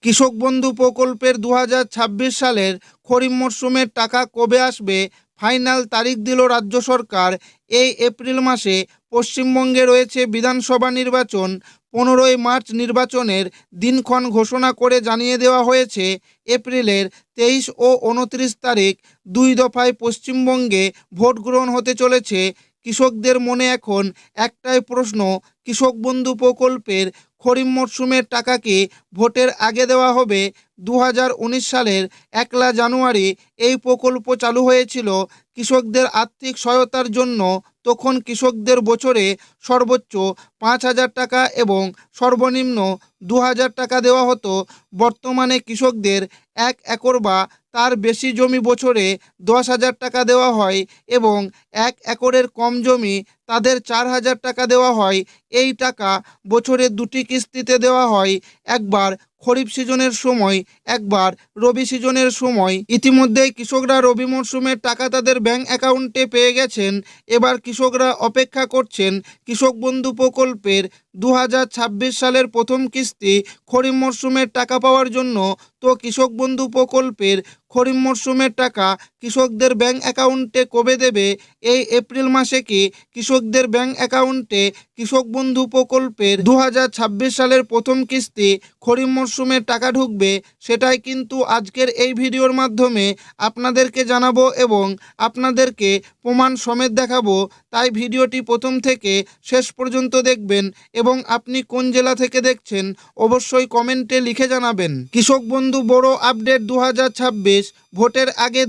কৃষক বন্ধু প্রকল্পের 2026 সালের খরিফ মরশুমের টাকা কবে আসবে? ফাইনাল তারিখ দিল রাজ্য সরকার। এই এপ্রিল মাসে পশ্চিমবঙ্গে রয়েছে বিধানসভা নির্বাচন। 15ই মার্চ নির্বাচনের দিনক্ষণ ঘোষণা করে জানিয়ে দেওয়া হয়েছে এপ্রিলের 23 ও 29 তারিখ 2 দফায় পশ্চিমবঙ্গে ভোট গ্রহণ হতে চলেছে। কৃষকদের মনে এখন একটাই প্রশ্ন, কৃষক বন্ধু প্রকল্পের খরিফ মরশুমের টাকা কি ভোটের আগে দেওয়া হবে? 2019 সালের 1 জানুয়ারি এই প্রকল্প চালু হয়েছিল কৃষকদের আর্থিক সহায়তার জন্য। তখন কৃষকদের বছরে সর্বোচ্চ 5,000 টাকা এবং সর্বনিম্ন 2,000 টাকা দেওয়া হতো। বর্তমানে কৃষকদের 1 একর বা তার বেশি জমি বছরে 10,000 টাকা দেওয়া হয় এবং 1 একরের কম জমি তাদের 4,000 টাকা দেওয়া হয়। এই টাকা বছরে 2টি কিস্তিতে দেওয়া হয়, একবার খরিফ সিজনের সময়, একবার রবি সিজনের সময়। ইতিমধ্যেই কৃষকরা রবি মরশুমের টাকা তাদের ব্যাংক অ্যাকাউন্টে পেয়ে গেছেন। এবার কৃষকরা অপেক্ষা করছেন কৃষক বন্ধু প্রকল্পের 2026 সালের প্রথম কিস্তি খরিফ মরশুমের টাকা পাওয়ার জন্য। তো কৃষক বন্ধু প্রকল্পের খরিফ মরশুমের টাকা কৃষকদের ব্যাংক অ্যাকাউন্টে কবে দেবে? এই এপ্রিল মাসে কি কৃষকদের ব্যাংক অ্যাকাউন্টে কৃষক বন্ধু প্রকল্পের 2026 সালের প্রথম কিস্তি খরিফ মরশুমের টাকা ঢুকবে? সেটাই কিন্তু আজকের এই ভিডিওর মাধ্যমে আপনাদেরকে জানাবো এবং আপনাদেরকে প্রমাণ সমেত দেখাবো। তাই ভিডিওটি প্রথম থেকে শেষ পর্যন্ত দেখবেন এবং আপনি কোন জেলা থেকে দেখছেন অবশ্যই কমেন্টে লিখে জানাবেন। কৃষক বন্ধু বড় আপডেট 2026, ভোটের আগে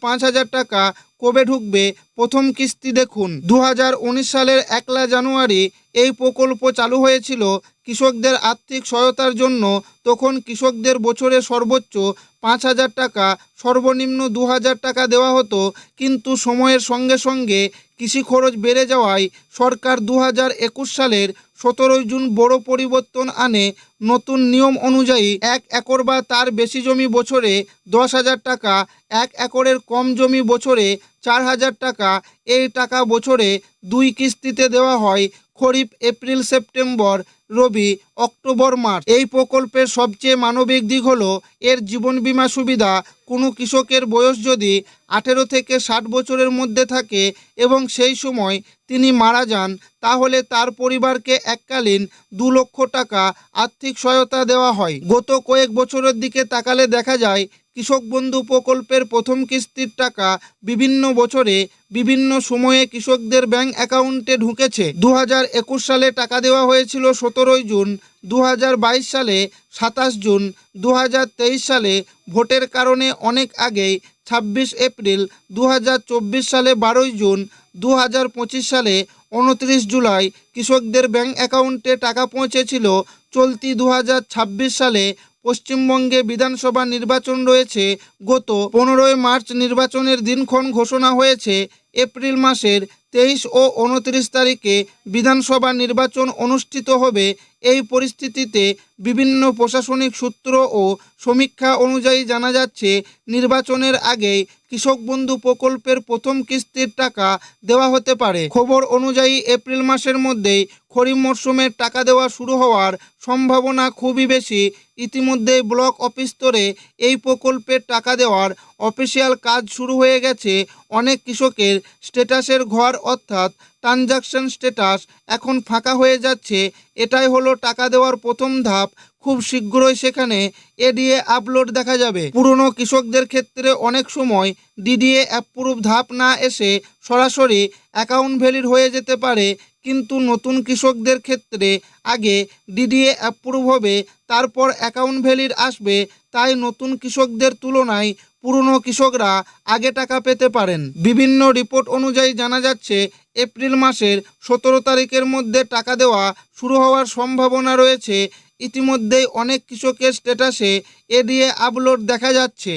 5,000 টাকা কবে ঢুকবে? প্রথম কিস্তি দেখুন। 2019 সালের 1 জানুয়ারি এই প্রকল্প চালু হয়েছিল কৃষকদের আর্থিক সহায়তার জন্য। তখন কৃষকদের বছরে সর্বোচ্চ 5,000 টাকা, সর্বনিম্ন 2,000 টাকা দেওয়া হতো। কিন্তু সময়ের সঙ্গে সঙ্গে কৃষি খরচ বেড়ে যাওয়ায় সরকার 2021 সালের 17 জুন বড় পরিবর্তন আনে। নতুন নিয়ম অনুযায়ী 1 একর বা তার বেশি জমি বছরে 10,000 টাকা, 1 একরের কম জমি বছরে 4,000 টাকা। এই টাকা বছরে 2 কিস্তিতে দেওয়া হয়, খরিফ এপ্রিল সেপ্টেম্বর, রবি অক্টোবর মার্চ। এই প্রকল্পের সবচেয়ে মানবিক দিক হলো এর জীবন বীমা সুবিধা। কোনো কৃষকের বয়স যদি 18 থেকে 60 বছরের মধ্যে থাকে এবং সেই সময় তিনি মারা যান, তাহলে তার পরিবারকে এককালীন 2 লক্ষ টাকা আর্থিক সহায়তা দেওয়া হয়। গত কয়েক বছরের দিকে তাকালে দেখা যায় কৃষক বন্ধু প্রকল্পের প্রথম কিস্তির টাকা বিভিন্ন বছরে বিভিন্ন সময়ে কৃষকদের ব্যাংক অ্যাকাউন্টে ঢুকেছে। 2021 সালে টাকা দেওয়া হয়েছিল 17 জুন, 2022 সালে 27 জুন, 2023 সালে ভোটের কারণে অনেক আগেই 26 এপ্রিল, 2024 সালে 12 জুন, 2025 সালে 29 জুলাই কৃষকদের ব্যাংক অ্যাকাউন্টে টাকা পৌঁছেছিল। চলতি 2026 সালে পশ্চিমবঙ্গে বিধানসভা নির্বাচন রয়েছে। গত 15ই মার্চ নির্বাচনের দিনক্ষণ ঘোষণা হয়েছে। এপ্রিল মাসের 23 ও 29 তারিখে বিধানসভা নির্বাচন অনুষ্ঠিত হবে। এই পরিস্থিতিতে বিভিন্ন প্রশাসনিক সূত্র ও সমীক্ষা অনুযায়ী জানা যাচ্ছে নির্বাচনের আগেই কৃষক বন্ধু প্রকল্পের প্রথম কিস্তির টাকা দেওয়া হতে পারে। খবর অনুযায়ী এপ্রিল মাসের মধ্যেই খরিফ মরশুমের টাকা দেওয়া শুরু হওয়ার সম্ভাবনা খুবই বেশি। ইতিমধ্যেই ব্লক অফিস স্তরে এই প্রকল্পের টাকা দেওয়ার অফিসিয়াল কাজ শুরু হয়ে গেছে। অনেক কৃষকের স্ট্যাটাসের ঘর অর্থাৎ ট্রানজাকশন স্ট্যাটাস এখন ফাঁকা হয়ে যাচ্ছে। এটাই হলো টাকা দেওয়ার প্রথম ধাপ। খুব শীঘ্রই সেখানে এডিএ আপলোড দেখা যাবে। পুরনো কৃষকদের ক্ষেত্রে অনেক সময় ডিডিএ অ্যাপ্রুভ ধাপ না এসে সরাসরি অ্যাকাউন্ট ভ্যালিড হয়ে যেতে পারে। কিন্তু নতুন কৃষকদের ক্ষেত্রে আগে ডিডিএ অ্যাপ্রুভ হবে, তারপর অ্যাকাউন্ট ভ্যালিড আসবে। তাই নতুন কৃষকদের তুলনায় পুরনো কৃষকরা আগে টাকা পেতে পারেন। বিভিন্ন রিপোর্ট অনুযায়ী জানা যাচ্ছে এপ্রিল মাসের 17 তারিখের মধ্যে টাকা দেওয়া শুরু হওয়ার সম্ভাবনা রয়েছে। ইতিমধ্যেই অনেক কৃষকের স্ট্যাটাসে এডিএ আপলোড দেখা যাচ্ছে।